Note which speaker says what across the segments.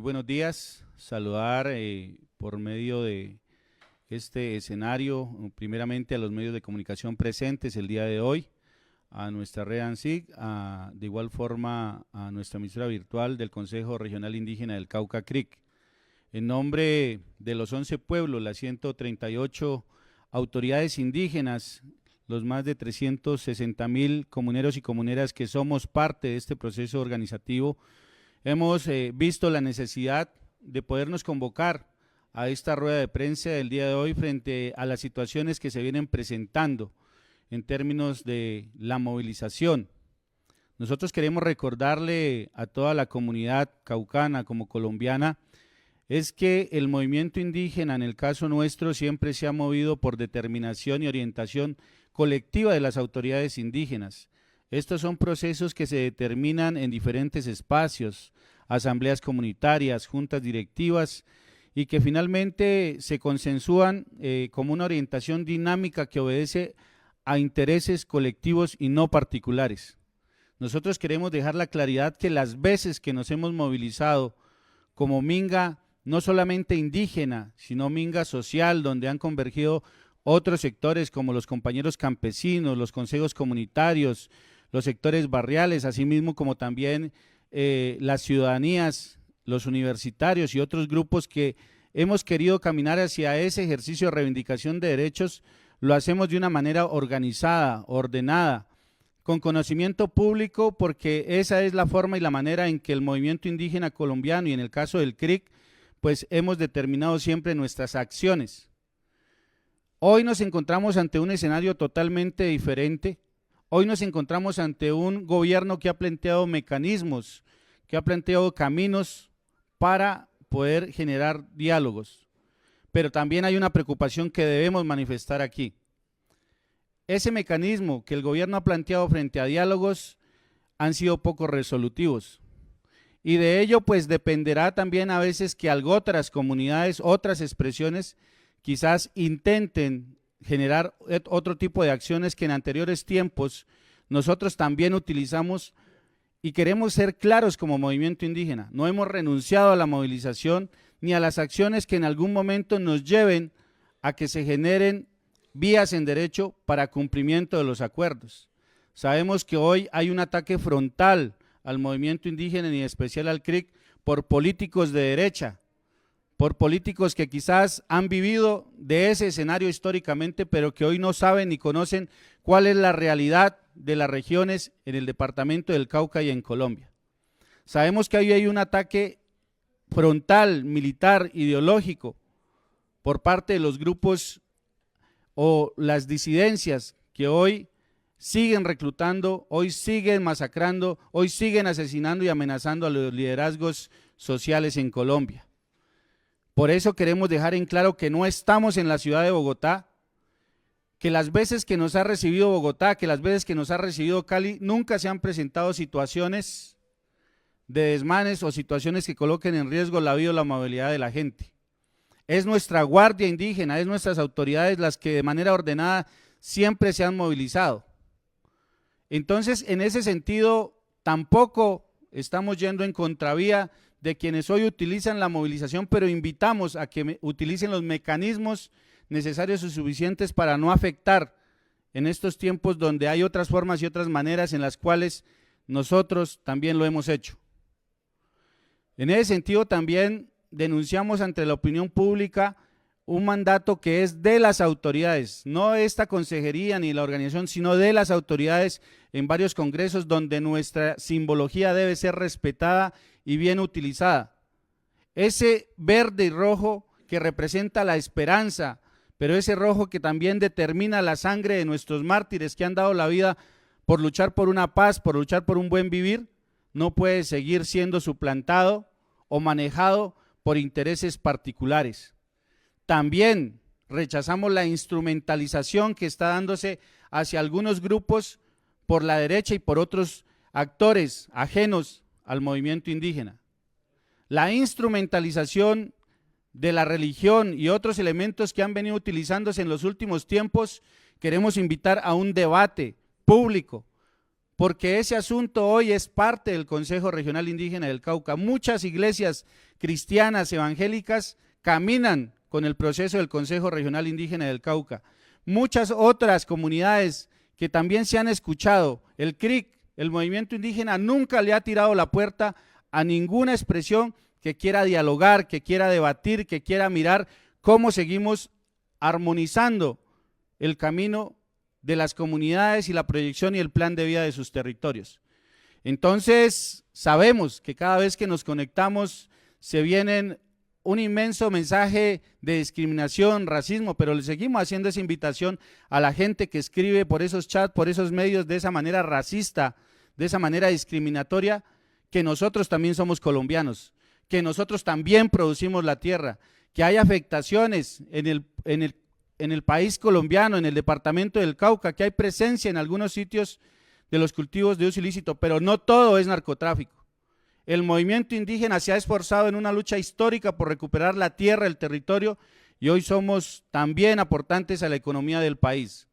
Speaker 1: Muy buenos días, saludar por medio de este escenario, primeramente a los medios de comunicación presentes el día de hoy, a nuestra red ANSIC, de igual forma a nuestra emisora virtual del Consejo Regional Indígena del Cauca CRIC. En nombre de los 11 pueblos, las 138 autoridades indígenas, los más de 360.000 comuneros y comuneras que somos parte de este proceso organizativo, hemos visto la necesidad de podernos convocar a esta rueda de prensa del día de hoy frente a las situaciones que se vienen presentando en términos de la movilización. Nosotros queremos recordarle a toda la comunidad caucana como colombiana es que el movimiento indígena, en el caso nuestro, siempre se ha movido por determinación y orientación colectiva de las autoridades indígenas. Estos son procesos que se determinan en diferentes espacios, asambleas comunitarias, juntas directivas, y que finalmente se consensúan como una orientación dinámica que obedece a intereses colectivos y no particulares. Nosotros queremos dejar la claridad que las veces que nos hemos movilizado como minga, no solamente indígena, sino minga social, donde han convergido otros sectores como los compañeros campesinos, los consejos comunitarios, los sectores barriales, asimismo como también las ciudadanías, los universitarios y otros grupos que hemos querido caminar hacia ese ejercicio de reivindicación de derechos, lo hacemos de una manera organizada, ordenada, con conocimiento público, porque esa es la forma y la manera en que el movimiento indígena colombiano y en el caso del CRIC, pues hemos determinado siempre nuestras acciones. Hoy nos encontramos ante un escenario totalmente diferente. Hoy nos encontramos ante un gobierno que ha planteado mecanismos, que ha planteado caminos para poder generar diálogos, pero también hay una preocupación que debemos manifestar aquí. Ese mecanismo que el gobierno ha planteado frente a diálogos han sido poco resolutivos, y de ello pues dependerá también a veces que otras comunidades, otras expresiones quizás intenten generar otro tipo de acciones que en anteriores tiempos nosotros también utilizamos, y queremos ser claros como movimiento indígena. No hemos renunciado a la movilización ni a las acciones que en algún momento nos lleven a que se generen vías en derecho para cumplimiento de los acuerdos. Sabemos que hoy hay un ataque frontal al movimiento indígena y en especial al CRIC por políticos de derecha, por políticos que quizás han vivido de ese escenario históricamente, pero que hoy no saben ni conocen cuál es la realidad de las regiones en el departamento del Cauca y en Colombia. Sabemos que hoy hay un ataque frontal, militar, ideológico, por parte de los grupos o las disidencias que hoy siguen reclutando, hoy siguen masacrando, hoy siguen asesinando y amenazando a los liderazgos sociales en Colombia. Por eso queremos dejar en claro que no estamos en la ciudad de Bogotá, que las veces que nos ha recibido Bogotá, que las veces que nos ha recibido Cali, nunca se han presentado situaciones de desmanes o situaciones que coloquen en riesgo la vida o la movilidad de la gente. Es nuestra guardia indígena, es nuestras autoridades las que de manera ordenada siempre se han movilizado. Entonces, en ese sentido, tampoco estamos yendo en contravía de quienes hoy utilizan la movilización, pero invitamos a que utilicen los mecanismos necesarios y suficientes para no afectar en estos tiempos donde hay otras formas y otras maneras en las cuales nosotros también lo hemos hecho. En ese sentido también denunciamos ante la opinión pública un mandato que es de las autoridades, no de esta consejería ni la organización, sino de las autoridades en varios congresos donde nuestra simbología debe ser respetada y bien utilizada. Ese verde y rojo que representa la esperanza, pero ese rojo que también determina la sangre de nuestros mártires que han dado la vida por luchar por una paz, por luchar por un buen vivir, no puede seguir siendo suplantado o manejado por intereses particulares. También rechazamos la instrumentalización que está dándose hacia algunos grupos por la derecha y por otros actores ajenos al movimiento indígena. La instrumentalización de la religión y otros elementos que han venido utilizándose en los últimos tiempos, queremos invitar a un debate público, porque ese asunto hoy es parte del Consejo Regional Indígena del Cauca. Muchas iglesias cristianas evangélicas caminan con el proceso del Consejo Regional Indígena del Cauca. Muchas otras comunidades que también se han escuchado, el CRIC, el movimiento indígena, nunca le ha tirado la puerta a ninguna expresión que quiera dialogar, que quiera debatir, que quiera mirar cómo seguimos armonizando el camino de las comunidades y la proyección y el plan de vida de sus territorios. Entonces, sabemos que cada vez que nos conectamos se vienen un inmenso mensaje de discriminación, racismo, pero le seguimos haciendo esa invitación a la gente que escribe por esos chats, por esos medios de esa manera racista, de esa manera discriminatoria, que nosotros también somos colombianos, que nosotros también producimos la tierra, que hay afectaciones en el país colombiano, en el departamento del Cauca, que hay presencia en algunos sitios de los cultivos de uso ilícito, pero no todo es narcotráfico. El movimiento indígena se ha esforzado en una lucha histórica por recuperar la tierra, el territorio, y hoy somos también aportantes a la economía del país.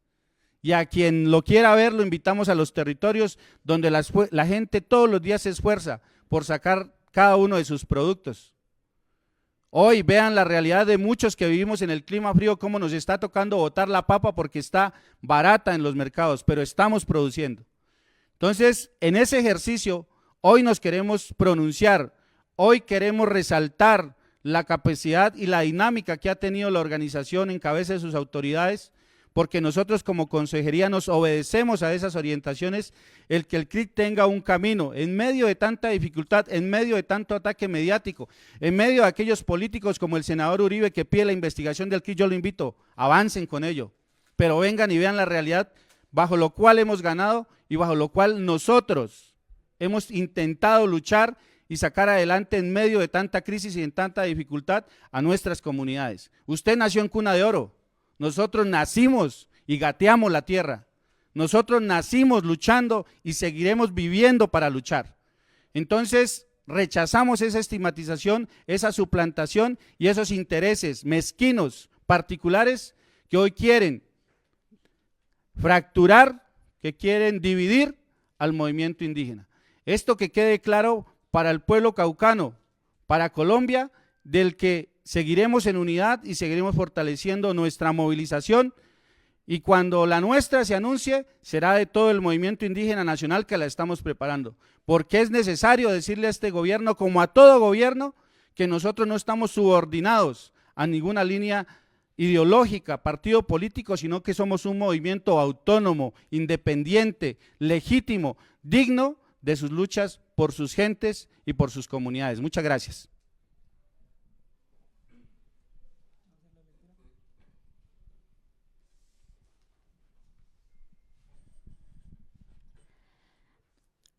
Speaker 1: Y a quien lo quiera ver, lo invitamos a los territorios donde la gente todos los días se esfuerza por sacar cada uno de sus productos. Hoy vean la realidad de muchos que vivimos en el clima frío, cómo nos está tocando botar la papa porque está barata en los mercados, pero estamos produciendo. Entonces, en ese ejercicio, hoy nos queremos pronunciar, hoy queremos resaltar la capacidad y la dinámica que ha tenido la organización en cabeza de sus autoridades, porque nosotros como consejería nos obedecemos a esas orientaciones, el que el CRIC tenga un camino en medio de tanta dificultad, en medio de tanto ataque mediático, en medio de aquellos políticos como el senador Uribe que pide la investigación del CRIC. Yo lo invito, avancen con ello, pero vengan y vean la realidad bajo lo cual hemos ganado y bajo lo cual nosotros hemos intentado luchar y sacar adelante en medio de tanta crisis y en tanta dificultad a nuestras comunidades. Usted nació en cuna de oro. Nosotros nacimos y gateamos la tierra. Nosotros nacimos luchando y seguiremos viviendo para luchar. Entonces, rechazamos esa estigmatización, esa suplantación y esos intereses mezquinos, particulares, que hoy quieren fracturar, que quieren dividir al movimiento indígena. Esto que quede claro para el pueblo caucano, para Colombia, del que seguiremos en unidad y seguiremos fortaleciendo nuestra movilización, y cuando la nuestra se anuncie, será de todo el movimiento indígena nacional que la estamos preparando, porque es necesario decirle a este gobierno, como a todo gobierno, que nosotros no estamos subordinados a ninguna línea ideológica, partido político, sino que somos un movimiento autónomo, independiente, legítimo, digno de sus luchas por sus gentes y por sus comunidades. Muchas gracias.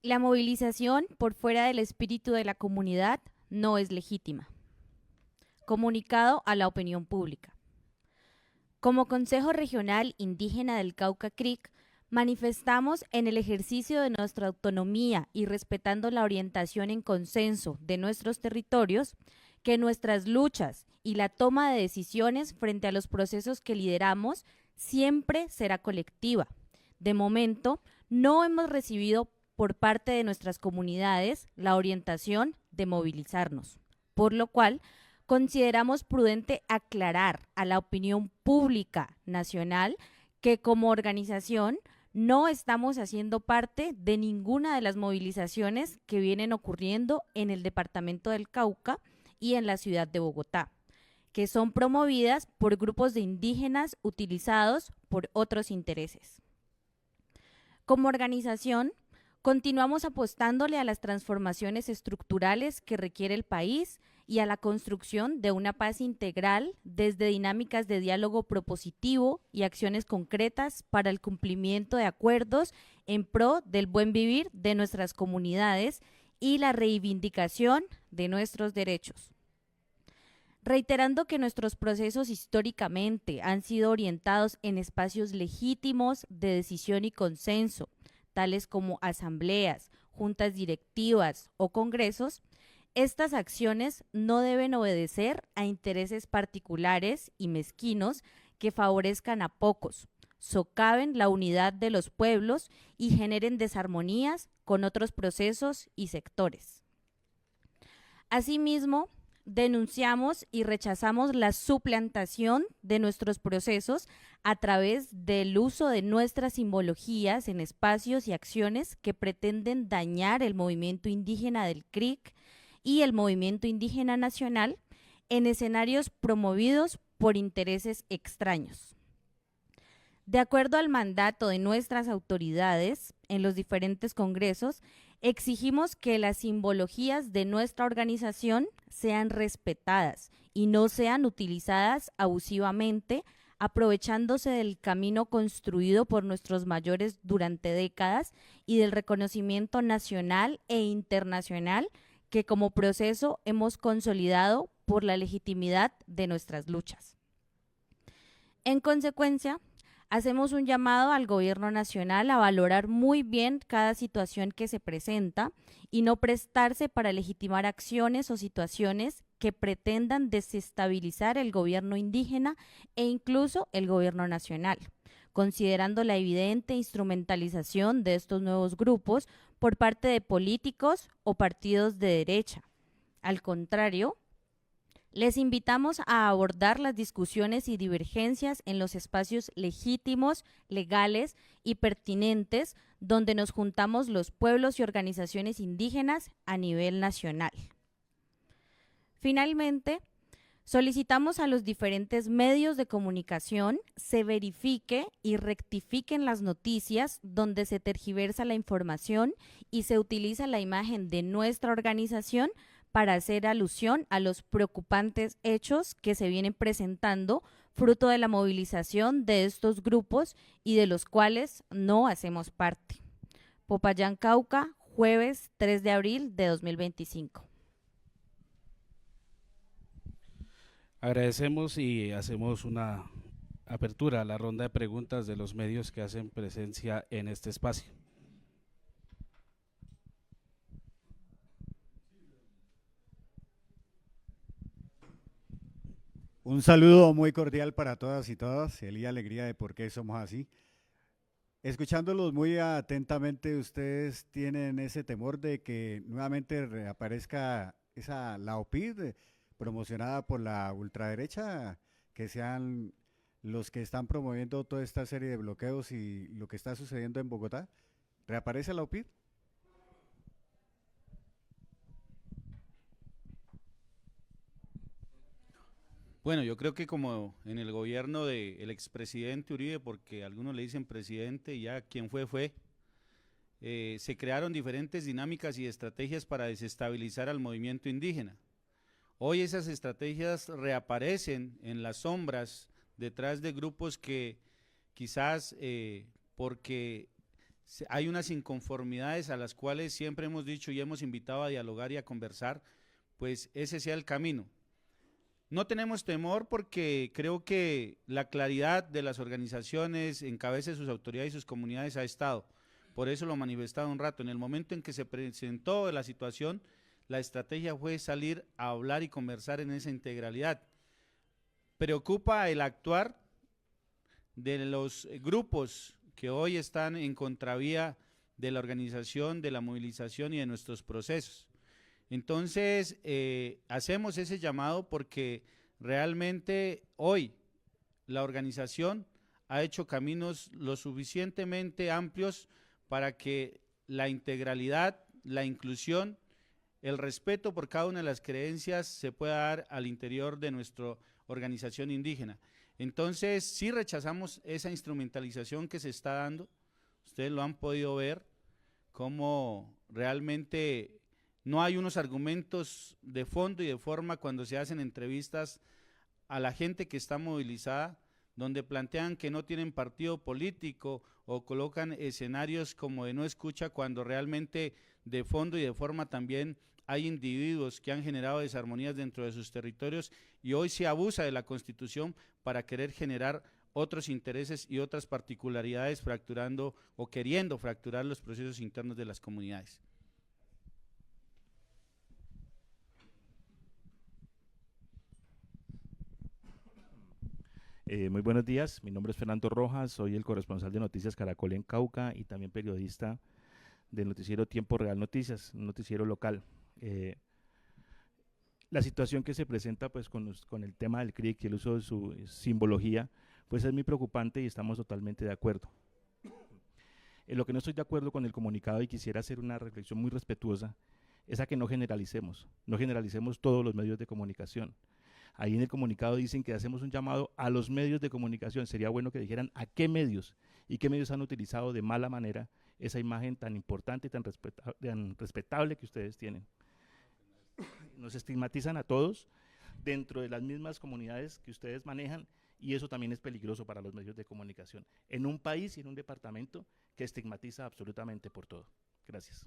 Speaker 2: La movilización por fuera del espíritu de la comunidad no es legítima. Comunicado a la opinión pública. Como Consejo Regional Indígena del Cauca CRIC, manifestamos en el ejercicio de nuestra autonomía y respetando la orientación en consenso de nuestros territorios, que nuestras luchas y la toma de decisiones frente a los procesos que lideramos siempre será colectiva. De momento, no hemos recibido por parte de nuestras comunidades la orientación de movilizarnos, por lo cual consideramos prudente aclarar a la opinión pública nacional que como organización no estamos haciendo parte de ninguna de las movilizaciones que vienen ocurriendo en el departamento del Cauca y en la ciudad de Bogotá, que son promovidas por grupos de indígenas utilizados por otros intereses. Como organización, continuamos apostándole a las transformaciones estructurales que requiere el país y a la construcción de una paz integral desde dinámicas de diálogo propositivo y acciones concretas para el cumplimiento de acuerdos en pro del buen vivir de nuestras comunidades y la reivindicación de nuestros derechos. Reiterando que nuestros procesos históricamente han sido orientados en espacios legítimos de decisión y consenso, tales como asambleas, juntas directivas o congresos, estas acciones no deben obedecer a intereses particulares y mezquinos que favorezcan a pocos, socaven la unidad de los pueblos y generen desarmonías con otros procesos y sectores. Asimismo, denunciamos y rechazamos la suplantación de nuestros procesos a través del uso de nuestras simbologías en espacios y acciones que pretenden dañar el movimiento indígena del CRIC y el movimiento indígena nacional en escenarios promovidos por intereses extraños. De acuerdo al mandato de nuestras autoridades en los diferentes congresos, exigimos que las simbologías de nuestra organización sean respetadas y no sean utilizadas abusivamente, aprovechándose del camino construido por nuestros mayores durante décadas y del reconocimiento nacional e internacional que como proceso hemos consolidado por la legitimidad de nuestras luchas. En consecuencia, hacemos un llamado al gobierno nacional a valorar muy bien cada situación que se presenta y no prestarse para legitimar acciones o situaciones que pretendan desestabilizar el gobierno indígena e incluso el gobierno nacional, considerando la evidente instrumentalización de estos nuevos grupos por parte de políticos o partidos de derecha. Al contrario, les invitamos a abordar las discusiones y divergencias en los espacios legítimos, legales y pertinentes donde nos juntamos los pueblos y organizaciones indígenas a nivel nacional. Finalmente, solicitamos a los diferentes medios de comunicación se verifique y rectifiquen las noticias donde se tergiversa la información y se utiliza la imagen de nuestra organización para hacer alusión a los preocupantes hechos que se vienen presentando fruto de la movilización de estos grupos y de los cuales no hacemos parte. Popayán, Cauca, jueves 3 de abril de 2025.
Speaker 3: Agradecemos y hacemos una apertura a la ronda de preguntas de los medios que hacen presencia en este espacio.
Speaker 4: Un saludo muy cordial para todas y todos, y alegría de por qué somos así. Escuchándolos muy atentamente, ustedes tienen ese temor de que nuevamente reaparezca la OPID promocionada por la ultraderecha, que sean los que están promoviendo toda esta serie de bloqueos y lo que está sucediendo en Bogotá. ¿Reaparece la OPID?
Speaker 1: Bueno, yo creo que como en el gobierno del expresidente Uribe, porque algunos le dicen presidente y ya quien fue, se crearon diferentes dinámicas y estrategias para desestabilizar al movimiento indígena. Hoy esas estrategias reaparecen en las sombras detrás de grupos que quizás porque hay unas inconformidades a las cuales siempre hemos dicho y hemos invitado a dialogar y a conversar, pues ese sea el camino. No tenemos temor porque creo que la claridad de las organizaciones en cabeza de sus autoridades y sus comunidades ha estado. Por eso lo manifestaba un rato. En el momento en que se presentó la situación, la estrategia fue salir a hablar y conversar en esa integralidad. Preocupa el actuar de los grupos que hoy están en contravía de la organización, de la movilización y de nuestros procesos. Entonces, hacemos ese llamado porque realmente hoy la organización ha hecho caminos lo suficientemente amplios para que la integralidad, la inclusión, el respeto por cada una de las creencias se pueda dar al interior de nuestra organización indígena. Entonces, sí rechazamos esa instrumentalización que se está dando. Ustedes lo han podido ver, cómo realmente no hay unos argumentos de fondo y de forma cuando se hacen entrevistas a la gente que está movilizada, donde plantean que no tienen partido político o colocan escenarios como de no escucha cuando realmente de fondo y de forma también hay individuos que han generado desarmonías dentro de sus territorios y hoy se abusa de la Constitución para querer generar otros intereses y otras particularidades fracturando o queriendo fracturar los procesos internos de las comunidades.
Speaker 5: Muy buenos días, mi nombre es Fernando Rojas, soy el corresponsal de Noticias Caracol en Cauca y también periodista del noticiero Tiempo Real Noticias, un noticiero local. La situación que se presenta pues con el tema del CRIC y el uso de su simbología pues es muy preocupante y estamos totalmente de acuerdo. En lo que no estoy de acuerdo con el comunicado y quisiera hacer una reflexión muy respetuosa es a que no generalicemos todos los medios de comunicación. Ahí en el comunicado dicen que hacemos un llamado a los medios de comunicación. Sería bueno que dijeran a qué medios y qué medios han utilizado de mala manera esa imagen tan importante y tan respetable que ustedes tienen. Nos estigmatizan a todos dentro de las mismas comunidades que ustedes manejan y eso también es peligroso para los medios de comunicación en un país y en un departamento que estigmatiza absolutamente por todo. Gracias.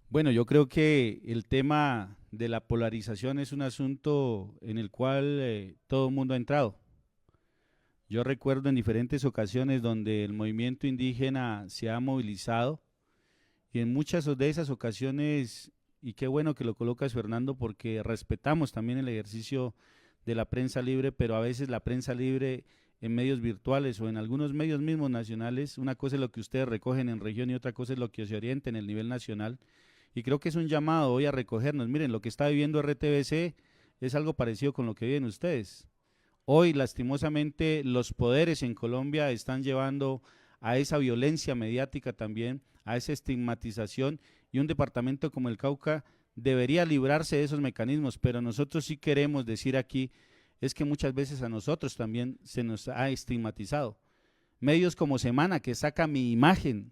Speaker 1: Bueno, yo creo que el tema de la polarización es un asunto en el cual todo el mundo ha entrado. Yo recuerdo en diferentes ocasiones donde el movimiento indígena se ha movilizado y en muchas de esas ocasiones, y qué bueno que lo colocas Fernando, porque respetamos también el ejercicio de la prensa libre, pero a veces la prensa libre en medios virtuales o en algunos medios mismos nacionales, una cosa es lo que ustedes recogen en región y otra cosa es lo que se orienta en el nivel nacional. Y creo que es un llamado hoy a recogernos. Miren, lo que está viviendo RTBC es algo parecido con lo que viven ustedes. Hoy, lastimosamente, los poderes en Colombia están llevando a esa violencia mediática también, a esa estigmatización, y un departamento como el Cauca debería librarse de esos mecanismos, pero nosotros sí queremos decir aquí, es que muchas veces a nosotros también se nos ha estigmatizado. Medios como Semana, que saca mi imagen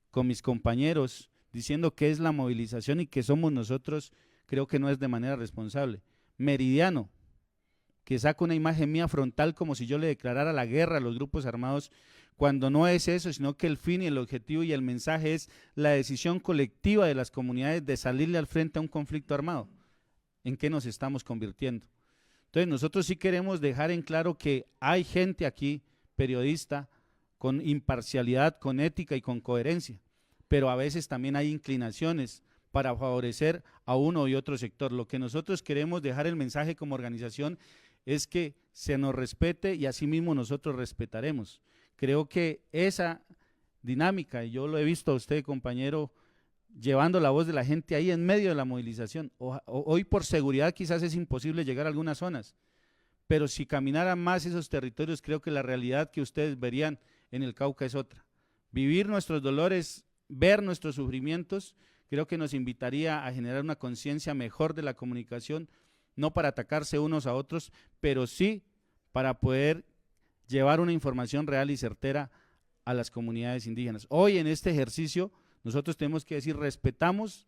Speaker 1: con mis compañeros, diciendo que es la movilización y que somos nosotros, creo que no es de manera responsable. Meridiano, que saca una imagen mía frontal como si yo le declarara la guerra a los grupos armados, cuando no es eso, sino que el fin y el objetivo y el mensaje es la decisión colectiva de las comunidades de salirle al frente a un conflicto armado. ¿En qué nos estamos convirtiendo? Entonces nosotros sí queremos dejar en claro que hay gente aquí, periodista, con imparcialidad, con ética y con coherencia, pero a veces también hay inclinaciones para favorecer a uno y otro sector. Lo que nosotros queremos dejar el mensaje como organización es que se nos respete y asimismo nosotros respetaremos. Creo que esa dinámica, y yo lo he visto a usted, compañero, llevando la voz de la gente ahí en medio de la movilización. Hoy por seguridad quizás es imposible llegar a algunas zonas, pero si caminaran más esos territorios, creo que la realidad que ustedes verían en el Cauca es otra. Vivir nuestros dolores, ver nuestros sufrimientos, creo que nos invitaría a generar una conciencia mejor de la comunicación, no para atacarse unos a otros, pero sí para poder llevar una información real y certera a las comunidades indígenas. Hoy en este ejercicio nosotros tenemos que decir, respetamos,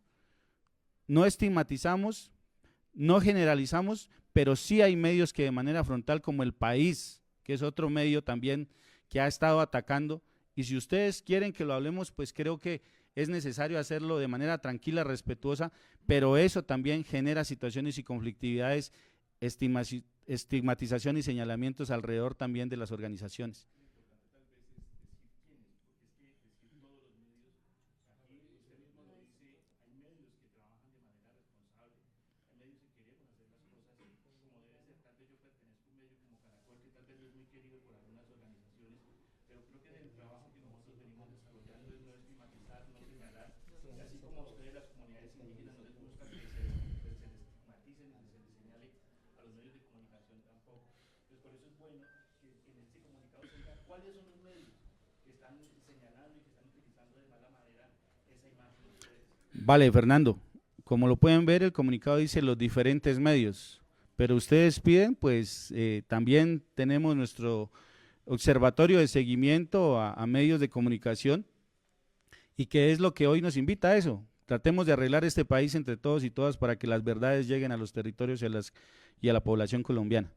Speaker 1: no estigmatizamos, no generalizamos, pero sí hay medios que de manera frontal, como El País, que es otro medio también que ha estado atacando. Y si ustedes quieren que lo hablemos, pues creo que es necesario hacerlo de manera tranquila, respetuosa, pero eso también genera situaciones y conflictividades, estigmatización y señalamientos alrededor también de las organizaciones.
Speaker 5: ¿Cuáles son los medios que están señalando y que están utilizando de mala manera esa imagen de ustedes?
Speaker 1: Vale, Fernando, como lo pueden ver, el comunicado dice los diferentes medios, pero ustedes piden, pues también tenemos nuestro observatorio de seguimiento a medios de comunicación, y que es lo que hoy nos invita a eso. Tratemos de arreglar este país entre todos y todas para que las verdades lleguen a los territorios y a la población colombiana.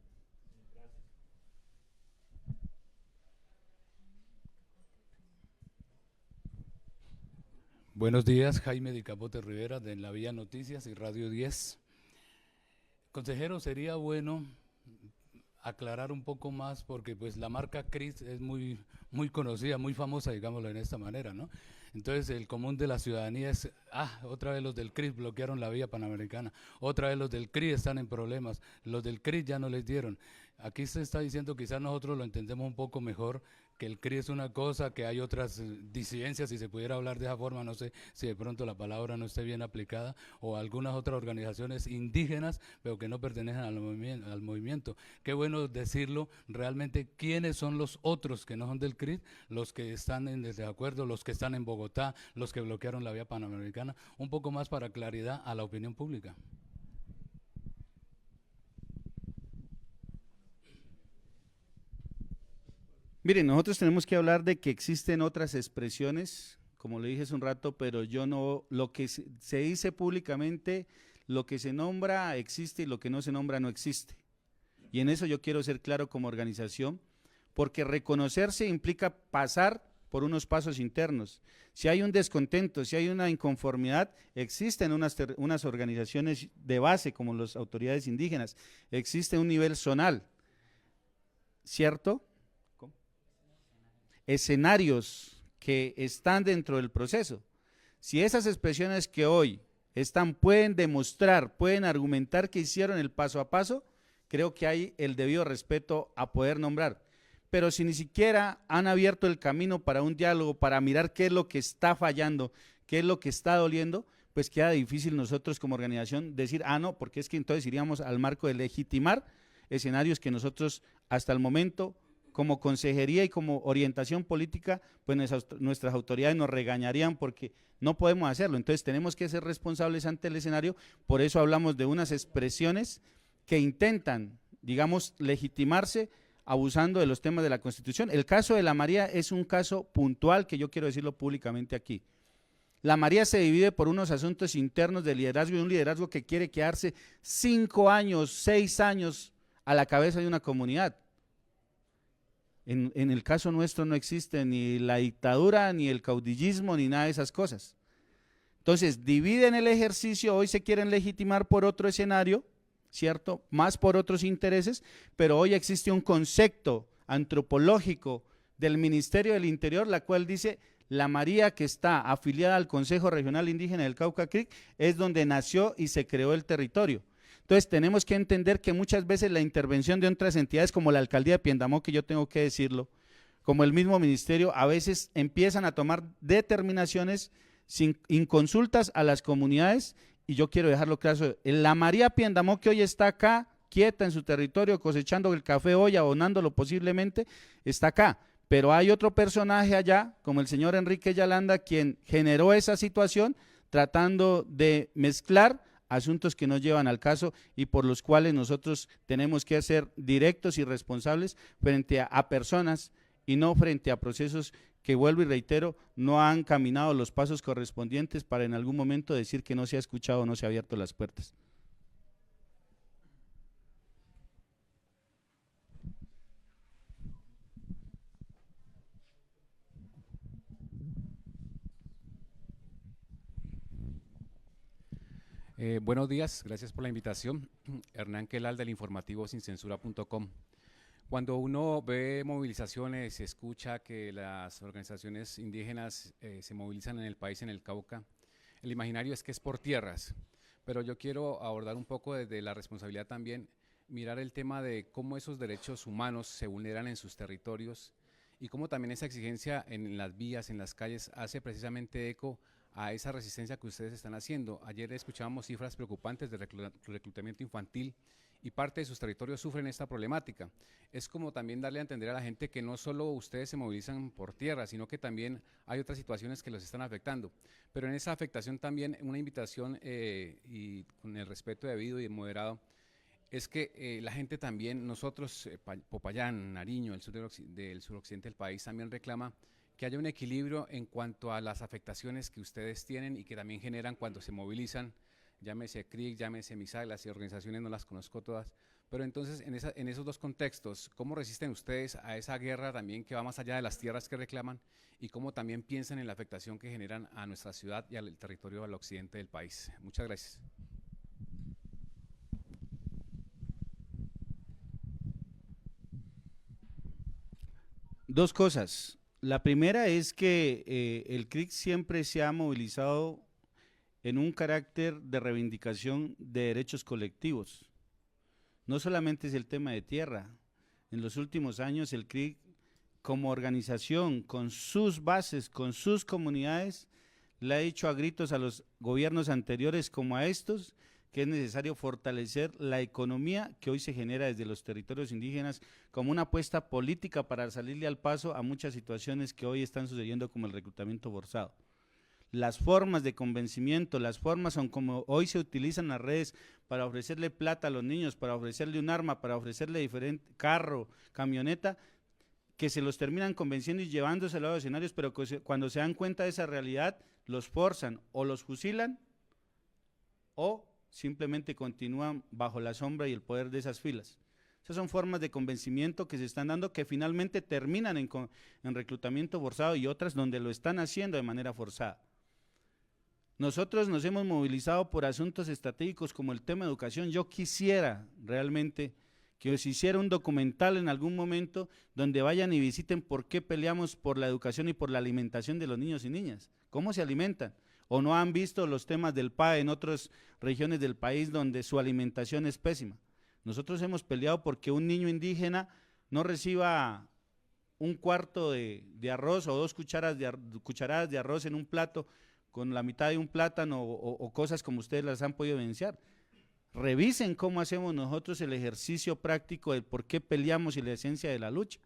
Speaker 6: Buenos días, Jaime Di Capote Rivera de La Vía Noticias y Radio 10. Consejero, sería bueno aclarar un poco más, porque pues la marca CRIS es muy conocida, muy famosa, digámoslo en esta manera, ¿no? Entonces el común de la ciudadanía es, otra vez los del CRIS bloquearon la vía panamericana, otra vez los del CRIS están en problemas, los del CRIS ya no les dieron. Aquí se está diciendo, quizás nosotros lo entendemos un poco mejor, que el CRI es una cosa, que hay otras disidencias, si se pudiera hablar de esa forma, no sé si de pronto la palabra no esté bien aplicada, o algunas otras organizaciones indígenas, pero que no pertenecen al movimiento. Qué bueno decirlo, realmente, ¿quiénes son los otros que no son del CRI? Los que están en desacuerdo, los que están en Bogotá, los que bloquearon la vía panamericana, un poco más para claridad a la opinión pública.
Speaker 1: Miren, nosotros tenemos que hablar de que existen otras expresiones, como le dije hace un rato, pero yo no, lo que se dice públicamente, lo que se nombra existe y lo que no se nombra no existe. Y en eso yo quiero ser claro como organización, porque reconocerse implica pasar por unos pasos internos. Si hay un descontento, si hay una inconformidad, existen unas organizaciones de base como las autoridades indígenas, existe un nivel zonal, ¿cierto? Escenarios que están dentro del proceso. Si esas expresiones que hoy están pueden demostrar, pueden argumentar que hicieron el paso a paso, creo que hay el debido respeto a poder nombrar. Pero si ni siquiera han abierto el camino para un diálogo, para mirar qué es lo que está fallando, qué es lo que está doliendo, pues queda difícil nosotros como organización decir, no, porque es que entonces iríamos al marco de legitimar escenarios que nosotros hasta el momento como consejería y como orientación política, pues nuestras autoridades nos regañarían porque no podemos hacerlo. Entonces tenemos que ser responsables ante el escenario, por eso hablamos de unas expresiones que intentan, digamos, legitimarse abusando de los temas de la Constitución. El caso de la María es un caso puntual que yo quiero decirlo públicamente aquí. La María se divide por unos asuntos internos de liderazgo y un liderazgo que quiere quedarse 5 años, 6 años a la cabeza de una comunidad. En el caso nuestro no existe ni la dictadura, ni el caudillismo, ni nada de esas cosas. Entonces, dividen el ejercicio, hoy se quieren legitimar por otro escenario, ¿cierto? Más por otros intereses, pero hoy existe un concepto antropológico del Ministerio del Interior, la cual dice, la María que está afiliada al Consejo Regional Indígena del Cauca Creek es donde nació y se creó el territorio. Entonces tenemos que entender que muchas veces la intervención de otras entidades como la Alcaldía de Piendamó, que yo tengo que decirlo, como el mismo ministerio, a veces empiezan a tomar determinaciones sin consultas a las comunidades, y yo quiero dejarlo claro, la María Piendamó que hoy está acá, quieta en su territorio, cosechando el café hoy, abonándolo posiblemente, está acá, pero hay otro personaje allá, como el señor Enrique Yalanda, quien generó esa situación, tratando de mezclar asuntos que no llevan al caso y por los cuales nosotros tenemos que ser directos y responsables frente a personas y no frente a procesos que, vuelvo y reitero, no han caminado los pasos correspondientes para en algún momento decir que no se ha escuchado o no se ha abierto las puertas.
Speaker 7: Buenos días, gracias por la invitación. Hernán Quelal del informativo sincensura.com. Cuando uno ve movilizaciones, escucha que las organizaciones indígenas se movilizan en el país, en el Cauca, el imaginario es que es por tierras, pero yo quiero abordar un poco desde la responsabilidad también, mirar el tema de cómo esos derechos humanos se vulneran en sus territorios y cómo también esa exigencia en las vías, en las calles, hace precisamente eco a esa resistencia que ustedes están haciendo. Ayer escuchábamos cifras preocupantes de reclutamiento infantil y parte de sus territorios sufren esta problemática. Es como también darle a entender a la gente que no solo ustedes se movilizan por tierra, sino que también hay otras situaciones que los están afectando. Pero en esa afectación también una invitación y con el respeto debido y moderado, es que la gente también, nosotros, Popayán, Nariño, el sur del suroccidente del país, también reclama que haya un equilibrio en cuanto a las afectaciones que ustedes tienen y que también generan cuando se movilizan, llámese CRIC, llámese MISAG, las organizaciones no las conozco todas, pero entonces en esos dos contextos, ¿cómo resisten ustedes a esa guerra también que va más allá de las tierras que reclaman y cómo también piensan en la afectación que generan a nuestra ciudad y al territorio al occidente del país? Muchas gracias.
Speaker 1: Dos cosas. La primera es que el CRIC siempre se ha movilizado en un carácter de reivindicación de derechos colectivos. No solamente es el tema de tierra. En los últimos años el CRIC, como organización, con sus bases, con sus comunidades, le ha dicho a gritos a los gobiernos anteriores como a estos que es necesario fortalecer la economía que hoy se genera desde los territorios indígenas como una apuesta política para salirle al paso a muchas situaciones que hoy están sucediendo como el reclutamiento forzado. Las formas de convencimiento, las formas son como hoy se utilizan las redes para ofrecerle plata a los niños, para ofrecerle un arma, para ofrecerle diferente carro, camioneta, que se los terminan convenciendo y llevándoselo a los escenarios, pero cuando se dan cuenta de esa realidad, los forzan o los fusilan o simplemente continúan bajo la sombra y el poder de esas filas. Esas son formas de convencimiento que se están dando que finalmente terminan en reclutamiento forzado y otras donde lo están haciendo de manera forzada. Nosotros nos hemos movilizado por asuntos estratégicos como el tema de educación. Yo quisiera realmente que se hiciera un documental en algún momento donde vayan y visiten por qué peleamos por la educación y por la alimentación de los niños y niñas, cómo se alimentan, o no han visto los temas del PAE en otras regiones del país donde su alimentación es pésima. Nosotros hemos peleado porque un niño indígena no reciba un cuarto de arroz o 2 cucharadas de arroz en un plato con la mitad de un plátano o cosas como ustedes las han podido evidenciar. Revisen cómo hacemos nosotros el ejercicio práctico de por qué peleamos y la esencia de la lucha.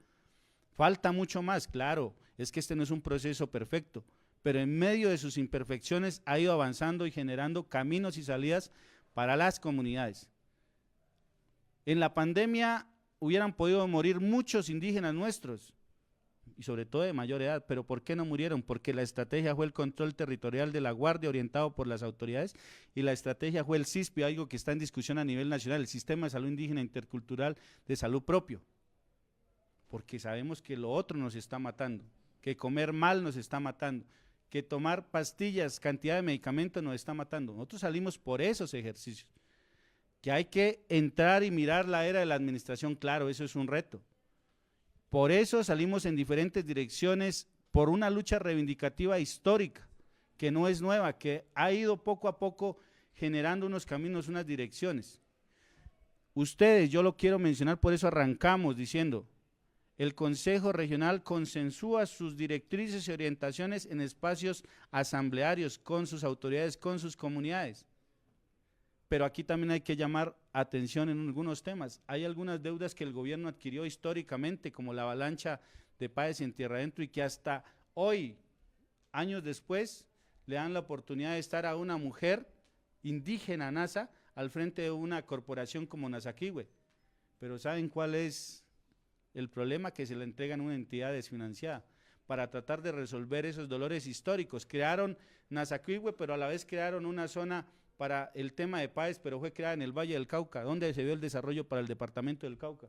Speaker 1: Falta mucho más, claro, es que este no es un proceso perfecto, pero en medio de sus imperfecciones ha ido avanzando y generando caminos y salidas para las comunidades. En la pandemia hubieran podido morir muchos indígenas nuestros, y sobre todo de mayor edad, pero ¿por qué no murieron? Porque la estrategia fue el control territorial de la Guardia orientado por las autoridades y la estrategia fue el SISPI, algo que está en discusión a nivel nacional, el Sistema de Salud Indígena Intercultural de Salud Propio, porque sabemos que lo otro nos está matando, que comer mal nos está matando, que tomar pastillas, cantidad de medicamentos nos está matando. Nosotros salimos por esos ejercicios, que hay que entrar y mirar la era de la administración, claro, eso es un reto. Por eso salimos en diferentes direcciones por una lucha reivindicativa histórica, que no es nueva, que ha ido poco a poco generando unos caminos, unas direcciones. Ustedes, yo lo quiero mencionar, por eso arrancamos diciendo, el Consejo Regional consensúa sus directrices y orientaciones en espacios asamblearios con sus autoridades, con sus comunidades. Pero aquí también hay que llamar atención en algunos temas. Hay algunas deudas que el gobierno adquirió históricamente, como la avalancha de Páez en Tierra Adentro, y que hasta hoy, años después, le dan la oportunidad de estar a una mujer indígena NASA al frente de una corporación como Nasaquihue. Pero ¿saben cuál es el problema? Que se le entregan una entidad desfinanciada para tratar de resolver esos dolores históricos. Crearon Nasaquihue, pero a la vez crearon una zona para el tema de Páez, pero fue creada en el Valle del Cauca. ¿Dónde se vio el desarrollo para el departamento del Cauca?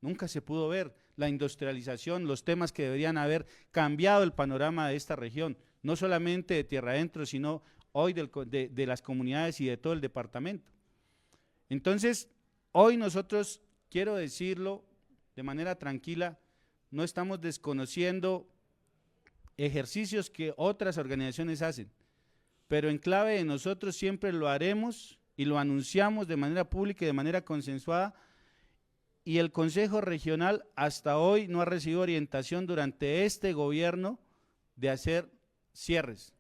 Speaker 1: Nunca se pudo ver la industrialización, los temas que deberían haber cambiado el panorama de esta región, no solamente de Tierra Adentro, sino hoy de las comunidades y de todo el departamento. Entonces, hoy nosotros, quiero decirlo de manera tranquila, no estamos desconociendo ejercicios que otras organizaciones hacen, pero en clave de nosotros siempre lo haremos y lo anunciamos de manera pública y de manera consensuada, y el Consejo Regional hasta hoy no ha recibido orientación durante este gobierno de hacer cierres.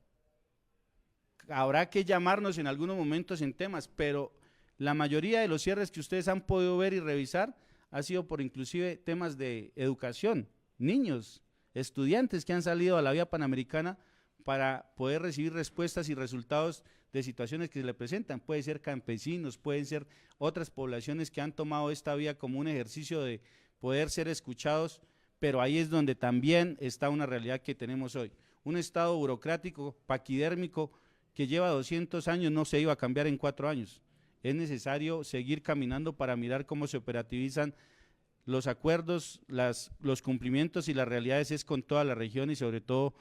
Speaker 1: Habrá que llamarnos en algunos momentos en temas, pero la mayoría de los cierres que ustedes han podido ver y revisar ha sido por inclusive temas de educación, niños, estudiantes que han salido a la vía panamericana para poder recibir respuestas y resultados de situaciones que se le presentan. Puede ser campesinos, pueden ser otras poblaciones que han tomado esta vía como un ejercicio de poder ser escuchados, pero ahí es donde también está una realidad que tenemos hoy. Un estado burocrático, paquidérmico, que lleva 200 años, no se iba a cambiar en 4 años. Es necesario seguir caminando para mirar cómo se operativizan los acuerdos, los cumplimientos y las realidades es con toda la región y sobre todo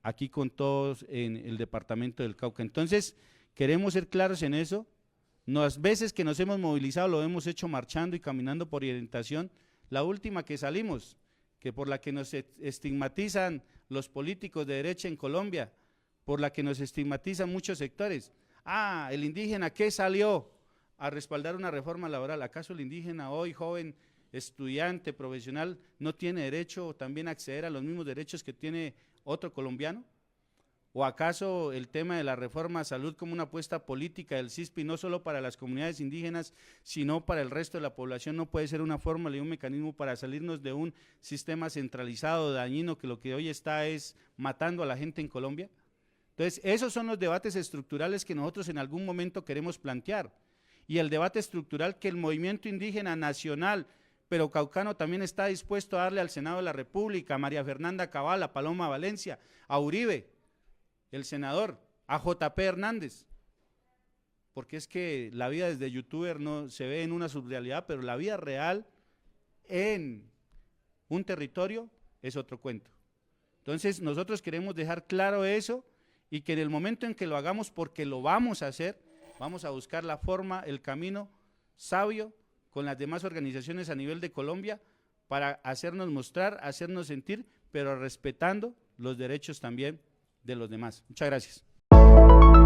Speaker 1: aquí con todos en el departamento del Cauca. Entonces, queremos ser claros en eso. Las veces que nos hemos movilizado lo hemos hecho marchando y caminando por orientación. La última que salimos, que por la que nos estigmatizan los políticos de derecha en Colombia, por la que nos estigmatizan muchos sectores. Ah, el indígena, ¿qué salió a respaldar una reforma laboral? ¿Acaso el indígena hoy, joven, estudiante, profesional, no tiene derecho también a acceder a los mismos derechos que tiene otro colombiano? ¿O acaso el tema de la reforma a salud como una apuesta política del CISPI, no solo para las comunidades indígenas, sino para el resto de la población, no puede ser una fórmula y un mecanismo para salirnos de un sistema centralizado, dañino, que lo que hoy está es matando a la gente en Colombia? Entonces, esos son los debates estructurales que nosotros en algún momento queremos plantear. Y el debate estructural que el movimiento indígena nacional, pero caucano, también está dispuesto a darle al Senado de la República, a María Fernanda Cabal, a Paloma Valencia, a Uribe, el senador, a JP Hernández, porque es que la vida desde youtuber no se ve en una subrealidad, pero la vida real en un territorio es otro cuento. Entonces nosotros queremos dejar claro eso y que en el momento en que lo hagamos, porque lo vamos a hacer, vamos a buscar la forma, el camino sabio con las demás organizaciones a nivel de Colombia para hacernos mostrar, hacernos sentir, pero respetando los derechos también de los demás. Muchas gracias.